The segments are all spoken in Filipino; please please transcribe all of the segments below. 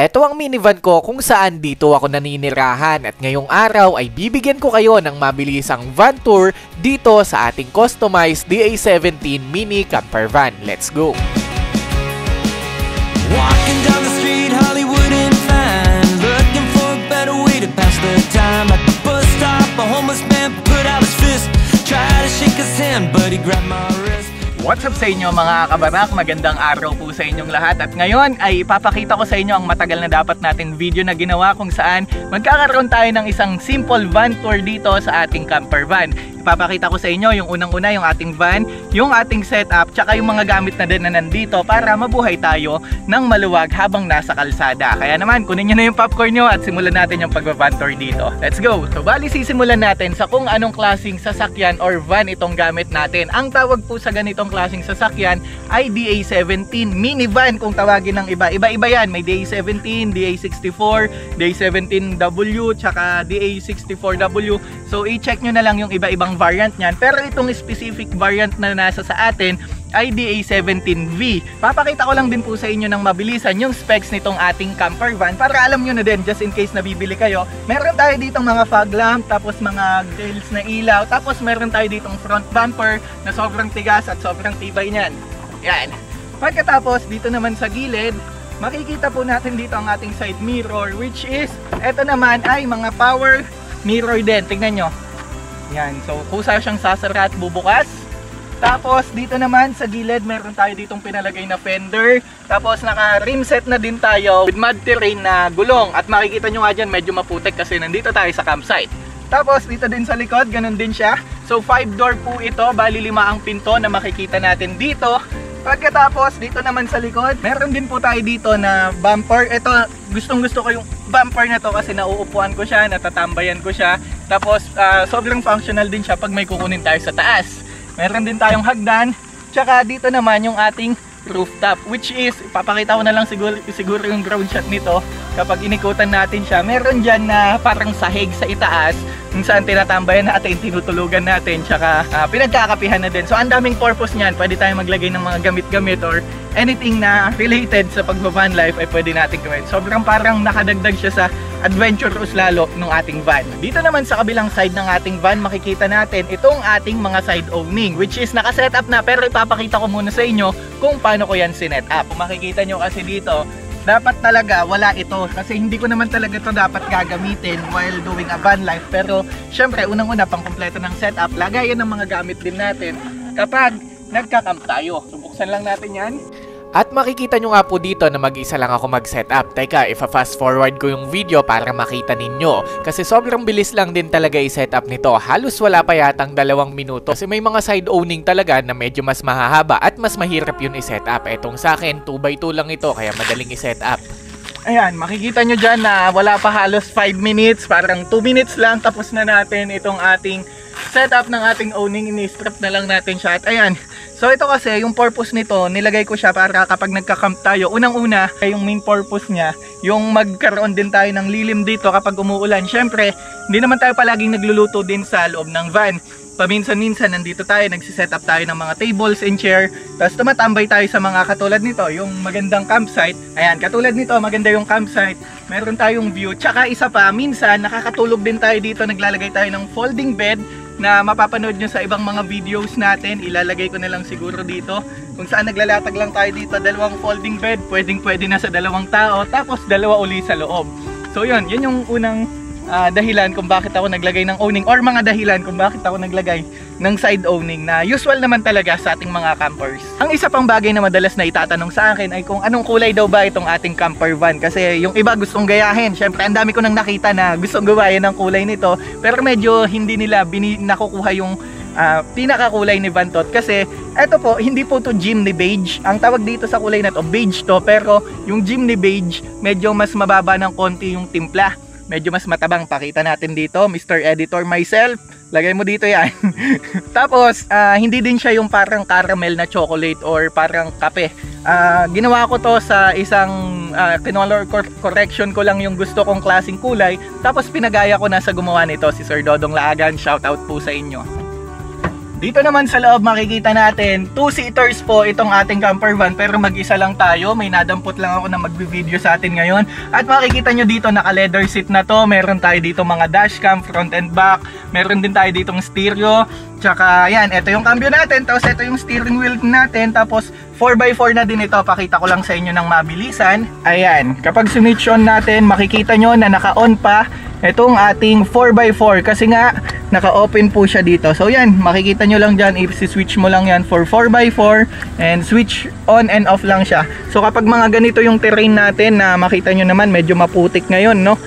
Ito ang minivan ko kung saan dito ako naninirahan at ngayong araw ay bibigyan ko kayo ng mabilisang van tour dito sa ating customized DA17 mini camper van. Let's go! Walking down the street, Hollywood and fine, looking for a better way to pass the time. At the bus stop, a homeless man put out his fist, tried to shake his hand, but he grabbed my wrist. What's up sa inyo mga kabarak? Magandang araw po sa inyong lahat. At ngayon ay ipapakita ko sa inyo ang matagal na dapat natin video na ginawa kung saan magkakaroon tayo ng isang simple van tour dito sa ating camper van. Ipapakita ko sa inyo yung unang-una yung ating van, yung ating setup, tsaka yung mga gamit na din na nandito para mabuhay tayo ng maluwag habang nasa kalsada. Kaya naman, kunin nyo na yung popcorn nyo at simulan natin yung pag-van tour dito. Let's go! So bali sisimulan natin sa kung anong klaseng sasakyan or van itong gamit natin. Ang tawag po sa ganitong klaseng sasakyan ay DA17 minivan kung tawagin ng iba. Iba-iba yan. May DA17, DA64, DA17W, tsaka DA64W. So i-check nyo na lang yung iba-ibang variant nyan. Pero itong specific variant na nasa sa atin ay DA17V. Papakita ko lang din po sa inyo ng mabilisan yung specs nitong ating camper van para alam nyo na din just in case nabibili kayo. Meron tayo ditong mga fog lamp, tapos mga grills na ilaw, tapos meron tayo ditong front bumper na sobrang tigas at sobrang tibay nyan. Yan. Pagkatapos dito naman sa gilid, makikita po natin dito ang ating side mirror, which is eto naman ay mga power mirror din. Tingnan nyo. Yan. So kusa siyang sasara at bubukas. Tapos dito naman sa gilid meron tayo ditong pinalagay na fender. Tapos naka rim set na din tayo with mud terrain na gulong. At makikita nyo nga dyan medyo maputik kasi nandito tayo sa campsite. Tapos dito din sa likod ganun din siya. So 5 door po ito. Bali 5 ang pinto na makikita natin dito. Pagkatapos dito naman sa likod meron din po tayo dito na bumper. Ito gustong gusto ko yung bumper na to kasi nauupuan ko siya, natatambayan ko siya. Tapos sobrang functional din siya pag may kukunin tayo sa taas. Meron din tayong hagdan. Tsaka dito naman yung ating rooftop, which is ipapakita ko na lang siguro yung ground shot nito kapag inikutan natin siya. Meron dyan na parang sahig sa itaas kung saan tinatambayan natin, tinutulugan natin, tsaka pinagkakapihan na din. So ang daming purpose niyan. Pwede tayong maglagay ng mga gamit-gamit or anything na related sa pag-van life ay pwede natin gawin. Sobrang parang nakadagdag siya sa adventurous lalo ng ating van. Dito naman sa kabilang side ng ating van, makikita natin itong ating mga side owning, which is naka-setup na, pero ipapakita ko muna sa inyo kung paano ko yan sinet up. Kung makikita nyo kasi dito, dapat talaga wala ito kasi hindi ko naman talaga ito dapat gagamitin while doing a van life. Pero syempre unang-una pang kumpleto ng setup, lagayan ng mga gamit din natin kapag nagka-camp tayo. Subuksan lang natin yan. At makikita nyo nga po dito na mag-isa lang ako mag-setup. Teka, ifa-fast forward ko yung video para makita ninyo. Kasi sobrang bilis lang din talaga i-setup nito. Halos wala pa yatang 2 minuto. Kasi may mga side owning talaga na medyo mas mahahaba at mas mahirap yun i-setup. Etong sa akin, 2x2 lang ito kaya madaling i-setup. Ayan, makikita nyo dyan na wala pa halos 5 minutes. Parang 2 minutes lang tapos na natin itong ating setup ng ating owning. Ini-strap na lang natin siya. At ayan, so ito kasi yung purpose nito, nilagay ko siya para kapag nagka-camp tayo, unang-una, yung main purpose niya, yung magkaroon din tayo ng lilim dito kapag umuulan. Syempre, hindi naman tayo palaging nagluluto din sa loob ng van. Paminsan-minsan nandito tayo, nagsiset up tayo ng mga tables and chair, tapos tumatambay tayo sa mga katulad nito, yung magandang campsite. Ayan, katulad nito, maganda yung campsite, meron tayong view. Tsaka isa pa, minsan nakakatulog din tayo dito, naglalagay tayo ng folding bed na mapapanood nyo sa ibang mga videos natin. Ilalagay ko na lang siguro dito kung saan naglalatag lang tayo dito, 2 folding bed, pwede na sa 2 tao, tapos 2 uli sa loob. So yun yung unang dahilan kung bakit ako naglagay ng owning, or mga dahilan kung bakit ako naglagay ng side owning na usual naman talaga sa ating mga campers. Ang isa pang bagay na madalas na itatanong sa akin ay kung anong kulay daw ba itong ating camper van, kasi yung iba gustong gayahin. Syempre ang dami ko nang nakita na gustong gawain ng kulay nito, pero medyo hindi nila nakukuha yung pinakakulay ni Vantot. Kasi eto po, hindi po to Jimny beige. Ang tawag dito sa kulay na to, beige to, pero yung Jimny beige medyo mas mababa ng konti yung timpla, medyo mas matabang. Pakita natin dito, Mr. Editor, myself, lagay mo dito yan. Tapos hindi din siya yung parang caramel na chocolate or parang kape. Ginawa ko to sa isang color correction ko lang yung gusto kong klaseng kulay, tapos pinagaya ko na sa gumawa nito, si Sir Dodong Laagan. Shout out po sa inyo. Dito naman sa loob makikita natin 2-seaters po itong ating camper van, pero mag-isa lang tayo. May nadampot lang ako na magbi-video sa atin ngayon. At makikita nyo dito naka leather seat na to. Meron tayo dito mga dashcam front and back. Meron din tayo ditong stereo. Tsaka yan, ito yung cambio natin. Tapos ito yung steering wheel natin. Tapos 4x4 na din ito. Pakita ko lang sa inyo ng mabilisan. Ayan, kapag switch on natin, makikita nyo na naka-on pa itong ating 4x4 kasi nga naka-open po siya dito. So yan, makikita nyo lang dyan, i-switch mo lang yan for 4x4 and switch on and off lang siya. So kapag mga ganito yung terrain natin na makita nyo naman medyo maputik ngayon, no?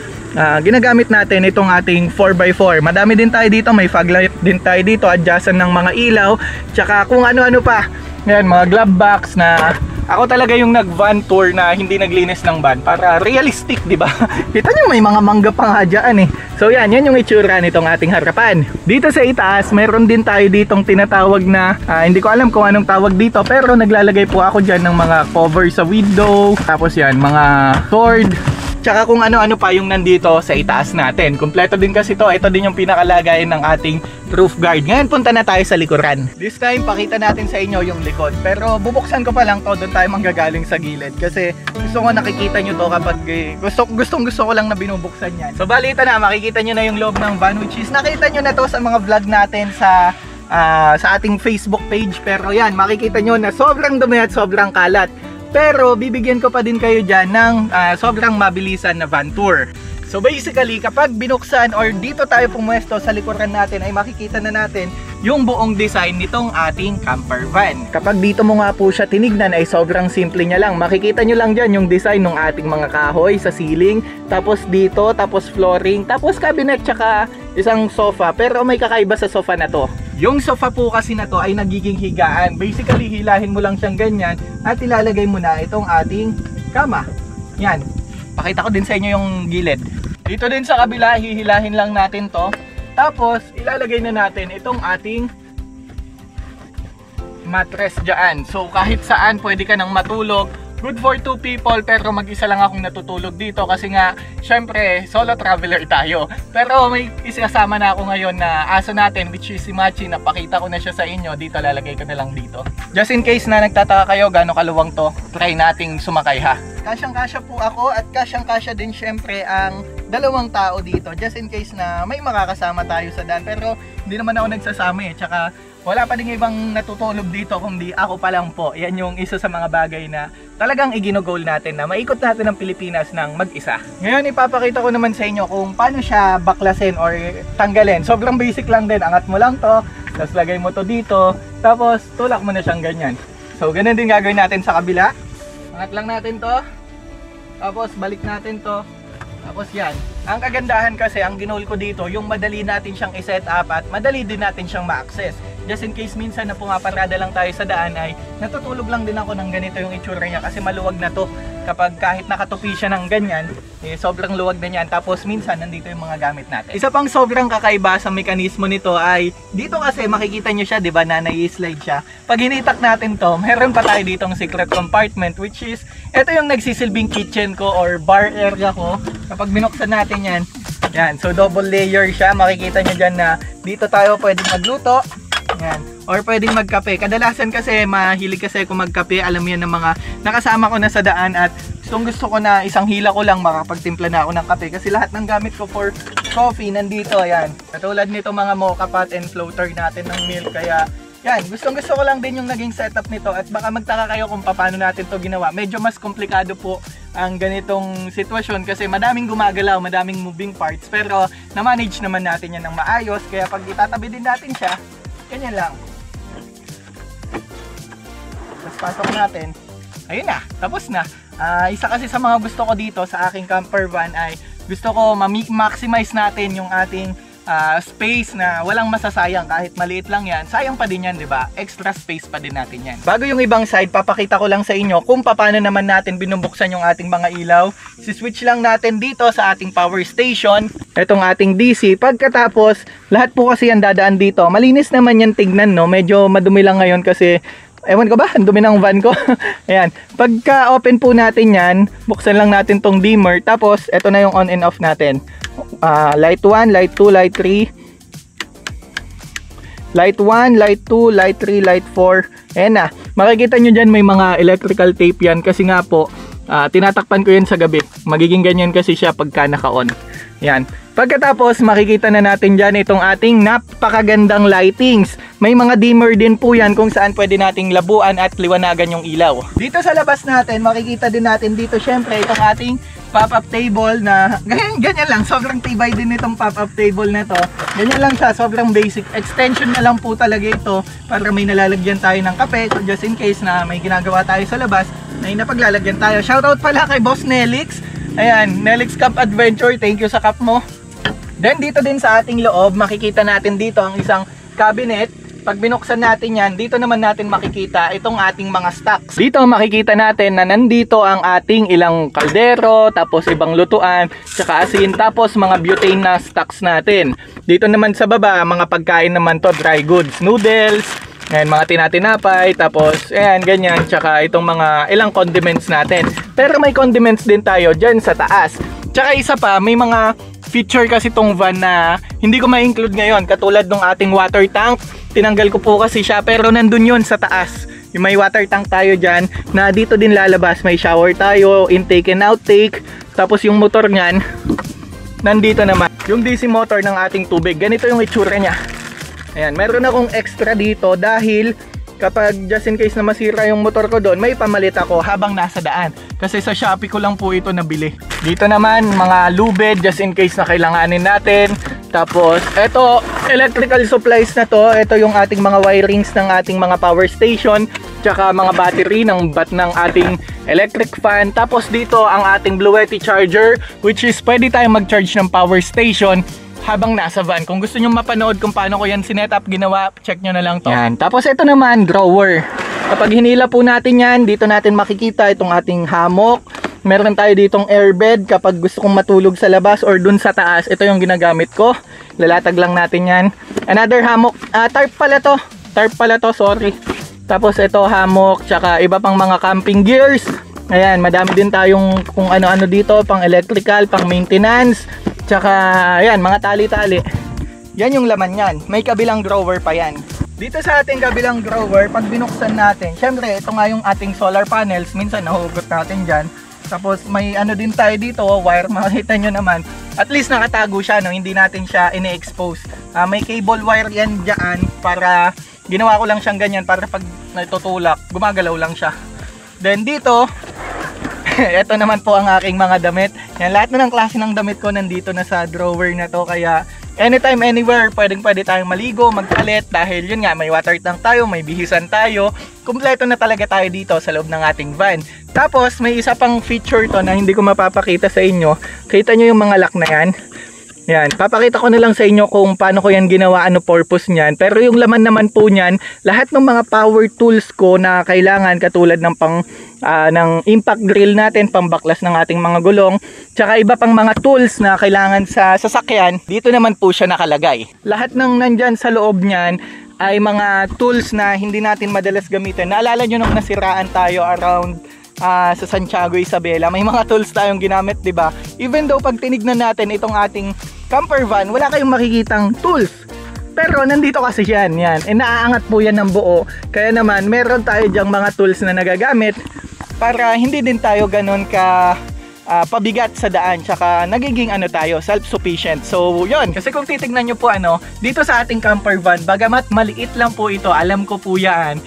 Ginagamit natin itong ating 4x4. Madami din tayo dito, may fog light din tayo dito, adjustan ng mga ilaw, tsaka kung ano-ano pa. Yan, mga glove box na ako talaga yung nag-van tour na hindi naglinis ng van para realistic, di ba? Kita nyo may mga mangga pa nga dyan eh. So yan yung itsura nitong ating harapan. Dito sa itaas, meron din tayo ditong tinatawag na, hindi ko alam kung anong tawag dito, pero naglalagay po ako dyan ng mga cover sa window. Tapos yan, mga sword. Tsaka kung ano-ano pa yung nandito sa itaas natin. Kompleto din kasi to. Ito din yung pinakalagayan ng ating roof guard. Ngayon punta na tayo sa likuran. This time pakita natin sa inyo yung likod. Pero bubuksan ko pa lang to, doon tayo manggagaling sa gilid. Kasi gusto ko nakikita nyo to kapag gusto ko lang na binubuksan yan. So balita na, makikita nyo na yung loob ng van, which is nakita nyo na to sa mga vlog natin sa ating Facebook page. Pero yan, makikita nyo na sobrang dumi at sobrang kalat. Pero bibigyan ko pa din kayo dyan ng sobrang mabilisan na van tour. So basically, kapag binuksan or dito tayo pumuesto sa likuran natin, ay makikita na natin yung buong design nitong ating camper van. Kapag dito mo nga po siya tinignan ay sobrang simple niya lang. Makikita nyo lang dyan yung design ng ating mga kahoy sa ceiling. Tapos dito, tapos flooring, tapos cabinet, tsaka isang sofa. Pero may kakaiba sa sofa na to. Yung sofa po kasi na to ay nagiging higaan. Basically, hilahin mo lang siyang ganyan at ilalagay mo na itong ating kama. Yan. Pakita ko din sa inyo yung gilid. Dito din sa kabila, hihilahin lang natin to. Tapos, ilalagay na natin itong ating mattress dyan. So, kahit saan pwede ka nang matulog. Good for 2 people, pero mag-isa lang akong natutulog dito kasi nga, syempre, solo traveler tayo. Pero may isasama na ako ngayon na aso natin, which is si Machi. Napakita ko na siya sa inyo. Dito, lalagay ko na lang dito. Just in case na nagtataka kayo gaano kaluwang to, try nating sumakay ha. Kasyang-kasya po ako at kasyang-kasya din syempre ang dalawang tao dito. Just in case na may makakasama tayo sa daan. Pero hindi naman ako nagsasama eh. Tsaka wala pa din ibang natutulog dito kundi ako pa lang po. Yan yung isa sa mga bagay na talagang iginogol natin na maikot natin ang Pilipinas ng mag-isa. Ngayon ipapakita ko naman sa inyo kung paano siya baklasin or tanggalin. Sobrang basic lang din. Angat mo lang to, tapos lagay mo to dito, tapos tulak mo na siyang ganyan. So ganun din gagawin natin sa kabila. Angat lang natin to, tapos balik natin to, tapos yan. Ang kagandahan kasi, ang ginol ko dito, yung madali natin siyang i-set up at madali din natin siyang ma-access. Just in case minsan na pumaparada lang tayo sa daan ay natutulog lang din ako ng ganito yung itsura niya kasi maluwag na to. Kapag kahit nakatupi siya ng ganyan, eh, sobrang luwag na niyan. Tapos minsan nandito yung mga gamit natin. Isa pang sobrang kakaiba sa mekanismo nito ay dito kasi makikita nyo siya, di ba, na nai-slide siya. Pag hinitak natin to, meron pa tayo ditong secret compartment, which is ito yung nagsisilbing kitchen ko or bar area ko. Kapag binuksan natin yan, yan, so double layer siya. Makikita nyo dyan na dito tayo pwedeng magluto. Yan. Or pwedeng magkape. Kadalasan kasi mahilig kasi ako magkape. Alam mo yan ng mga nakasama ko na sa daan at gusto ko na isang hila ko lang makapagtimpla na ako ng kape. Kasi lahat ng gamit ko for coffee nandito. Yan. Katulad nito mga mocha pot and floater natin ng milk. Kaya yan. Gusto ko lang din yung naging setup nito. At baka magtaka kayo kung paano natin to ginawa. Medyo mas komplikado po ang ganitong sitwasyon kasi madaming gumagalaw, madaming moving parts. Pero na-manage naman natin yan ng maayos. Kaya pag itatabi din natin siya, ganyan lang. Tapos pasok natin. Ayun na, tapos na. Isa kasi sa mga gusto ko dito sa aking camper van ay gusto ko ma-maximize natin yung ating space na walang masasayang. Kahit maliit lang yan, sayang pa din yan, di ba? Extra space pa din natin yan. Bago yung ibang side, papakita ko lang sa inyo kung paano naman natin binubuksan yung ating mga ilaw. Si-switch lang natin dito sa ating power station. Itong ating DC. Pagkatapos, lahat po kasi yan dadaan dito. Malinis naman yan tignan, no? Medyo madumi lang ngayon kasi ewan ko ba, ang dumi ng van ko. Ayan. Pagka open po natin yan, buksan lang natin tong dimmer. Tapos, ito na yung on and off natin. Light 1, light 2, light 3. Light 1, light 2, light 3, light 4. Ayan na. Makikita nyo dyan may mga electrical tape yan kasi nga po, tinatakpan ko yan sa gabi. Magiging ganyan kasi siya pagka naka-on. Yan. Pagkatapos makikita na natin dyan itong ating napakagandang lightings. May mga dimmer din po yan kung saan pwede nating labuan at liwanagan yung ilaw. Dito sa labas natin, makikita din natin dito syempre itong ating pop-up table na ganyan lang. Sobrang tibay din itong pop-up table na to. Ganyan lang siya, sobrang basic. Extension na lang po talaga ito para may nalalagyan tayo ng kape. So just in case na may ginagawa tayo sa labas, may napaglalagyan tayo. Shoutout pala kay Boss Nelix. Ayan, Nelix Cup Adventure. Thank you sa cup mo. Then dito din sa ating loob, makikita natin dito ang isang cabinet. Pag binuksan natin yan, dito naman natin makikita itong ating mga stocks. Dito makikita natin na nandito ang ating ilang kaldero, tapos ibang lutuan, tsaka asin, tapos mga butane na stocks natin. Dito naman sa baba, mga pagkain naman to, dry goods, noodles, ayan, mga tinatinapay, tapos ayan, ganyan, tsaka itong mga ilang condiments natin. Pero may condiments din tayo dyan sa taas. Tsaka isa pa, may mga feature kasi tong van na hindi ko ma-include ngayon, katulad ng ating water tank. Tinanggal ko po kasi siya, pero nandun yun sa taas. Yung may water tank tayo dyan na dito din lalabas. May shower tayo, intake and outtake. Tapos yung motor nyan, nandito naman. Yung DC motor ng ating tubig, ganito yung itsura nya. Ayan, meron akong extra dito dahil kapag just in case na masira yung motor ko doon, may pamalit ako habang nasa daan. Kasi sa Shopee ko lang po ito nabili. Dito naman, mga lubid just in case na kailanganin natin. Tapos, eto, electrical supplies na to. Ito yung ating mga wirings ng ating mga power station. Tsaka mga battery ng ating electric fan. Tapos dito, ang ating Bluetti charger, which is pwede tayong mag-charge ng power station habang nasa van. Kung gusto nyo mapanood kung paano ko yan sinetup, ginawa, check nyo na lang to. Yan. Tapos ito naman, drawer. Kapag hinila po natin yan, dito natin makikita itong ating hammock. Meron tayo ditong airbed kapag gusto kong matulog sa labas or dun sa taas. Ito yung ginagamit ko. Lalatag lang natin yan. Another hammock. Tarp pala to. Tarp pala to, sorry. Tapos ito hammock, tsaka iba pang mga camping gears. Ayan, madami din tayong kung ano-ano dito, pang electrical, pang maintenance. Tsaka, ayan, mga tali-tali. Yan yung laman yan. May kabilang drawer pa yan. Dito sa ating kabilang drawer, pag binuksan natin, syempre, ito nga yung ating solar panels. Minsan, nahugot natin dyan. Tapos, may ano din tayo dito, wire, makikita nyo naman. At least nakatago siya, no? Hindi natin siya ine-expose. May cable wire yan dyan para, ginawa ko lang siyang ganyan para pag natutulak, gumagalaw lang siya. Then dito, ito naman po ang aking mga damit. Yan, lahat na ng klase ng damit ko nandito na sa drawer na to. Kaya anytime, anywhere, pwede tayong maligo, magpalit. Dahil yun nga, may water tank tayo, may bihisan tayo. Kumpleto na talaga tayo dito sa loob ng ating van. Tapos may isa pang feature to na hindi ko mapapakita sa inyo. Kita nyo yung mga lock na yan. Yan, papakita ko na lang sa inyo kung paano ko yan ginawa, ano purpose niyan. Pero yung laman naman po niyan, lahat ng mga power tools ko na kailangan, katulad ng ng impact drill natin, pambaklas ng ating mga gulong, tsaka iba pang mga tools na kailangan sa sasakyan, dito naman po siya nakalagay. Lahat ng nandyan sa loob niyan ay mga tools na hindi natin madalas gamitin. Naalala nyo nung nasiraan tayo around sa Santiago Isabela, may mga tools tayong ginamit, 'di ba? Even though pag tinignan natin itong ating camper van, wala kayong makikitang tools. Pero nandito kasi yan. Naaangat po yan ng buo. Kaya naman, meron tayo diyang mga tools na nagagamit para hindi din tayo ganun ka pabigat sa daan. Tsaka nagiging tayo, self-sufficient. So, yun. Kasi kung titignan nyo po dito sa ating camper van, bagamat maliit lang po ito, alam ko po yan,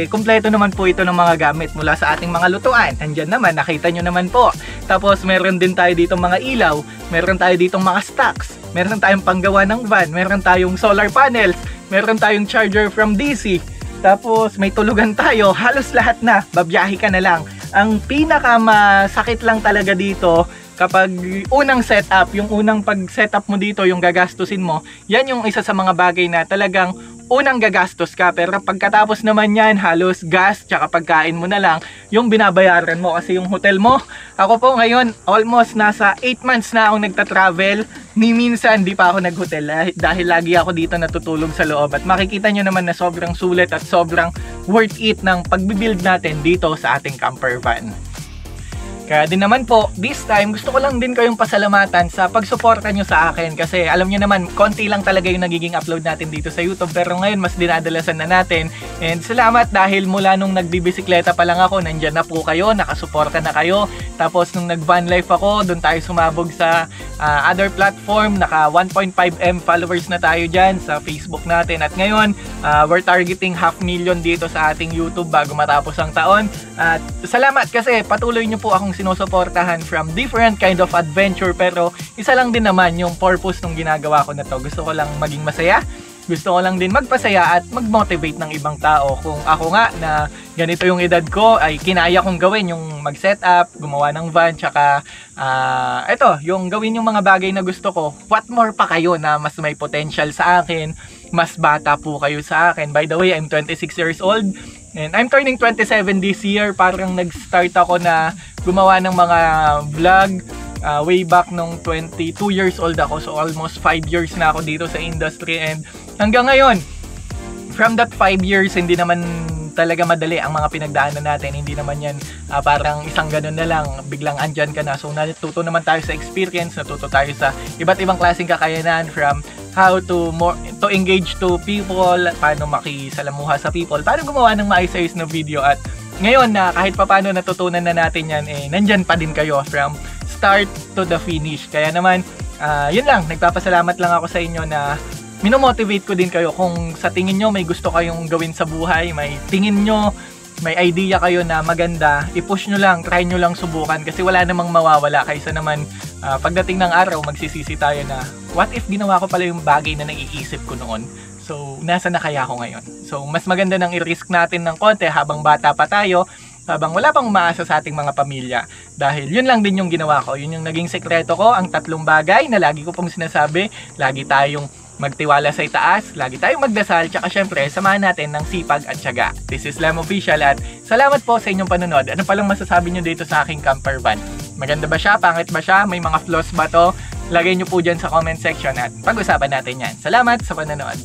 kumpleto naman po ito ng mga gamit mula sa ating mga lutuan. Andyan naman, nakita nyo naman po. Tapos meron din tayo ditong mga ilaw, meron tayo ditong mga stocks, meron tayong panggawa ng van, meron tayong solar panels, meron tayong charger from DC. Tapos may tulugan tayo, halos lahat na, babiyahe ka na lang. Ang pinaka masakit lang talaga dito, kapag unang setup, yung unang pag-setup mo dito, yung gagastusin mo, yan yung isa sa mga bagay na talagang unang gagastos ka. Pero pagkatapos naman yan, halos gas tsaka pagkain mo na lang yung binabayaran mo. Kasi yung hotel mo, ako po ngayon almost nasa 8 months na akong nagta-travel. Ni minsan di pa ako nag-hotel dahil lagi ako dito natutulog sa loob. At makikita nyo naman na sobrang sulit at sobrang worth it ng pagbibuild natin dito sa ating camper van. Kaya din naman po, this time, gusto ko lang din kayong pasalamatan sa pagsuporta nyo sa akin. Kasi alam nyo naman, konti lang talaga yung nagiging upload natin dito sa YouTube. Pero ngayon, mas dinadalasan na natin. And salamat dahil mula nung nagbibisikleta pa lang ako, nandyan na po kayo, nakasuporta na kayo. Tapos nung nag-van life ako, doon tayo sumabog sa other platform. Naka 1.5M followers na tayo dyan sa Facebook natin. At ngayon, we're targeting 500,000 dito sa ating YouTube bago matapos ang taon. At salamat kasi patuloy nyo po akong sinusuportahan from different kind of adventure, pero isa lang din naman yung purpose ng ginagawa ko na to. Gusto ko lang maging masaya, gusto ko lang din magpasaya at mag-motivate ng ibang tao. Kung ako nga na ganito yung edad ko ay kinaya kong gawin yung mag-set up, gumawa ng van, tsaka eto, yung gawin yung mga bagay na gusto ko, what more pa kayo na mas may potential sa akin, mas bata po kayo sa akin. By the way, I'm 26 years old and I'm turning 27 this year. Parang nag-start ako na gumawa ng mga vlog way back nung 22 years old ako. So almost 5 years na ako dito sa industry, and hanggang ngayon, from that 5 years, hindi naman talaga madali ang mga pinagdaanan natin. Hindi naman yan parang isang ganun na lang, biglang andyan ka na. So natuto naman tayo sa experience, natuto tayo sa iba't ibang klaseng kakayanan, from how to engage to people, paano makisalamuha sa people, paano gumawa ng maayos-ayos na video. At ngayon na kahit paano natutunan na natin yan, nandyan pa din kayo from start to the finish. Kaya naman, yun lang, nagpapasalamat lang ako sa inyo na minomotivate ko din kayo. Kung sa tingin nyo may gusto kayong gawin sa buhay, may tingin nyo, may idea kayo na maganda, i-push nyo lang, try nyo lang subukan, kasi wala namang mawawala. Kaysa naman pagdating ng araw, magsisisi tayo na what if ginawa ko pala yung bagay na naiisip ko noon. So, nasa na kaya ako ngayon? So, mas maganda nang i-risk natin ng konti habang bata pa tayo, habang wala pang umaasa sa ating mga pamilya. Dahil yun lang din yung ginawa ko. Yun yung naging sekreto ko, ang 3 bagay na lagi ko pong sinasabi. Lagi tayong magtiwala sa itaas, lagi tayong magdasal, tsaka syempre, samahan natin ng sipag at tiyaga. This is Lem Official at salamat po sa inyong panonood. Ano palang masasabi nyo dito sa aking camper van? Maganda ba siya? Pangit ba siya? May mga flaws ba to? Lagay nyo po dyan sa comment section at pag-usapan natin yan. Salamat sa panonood.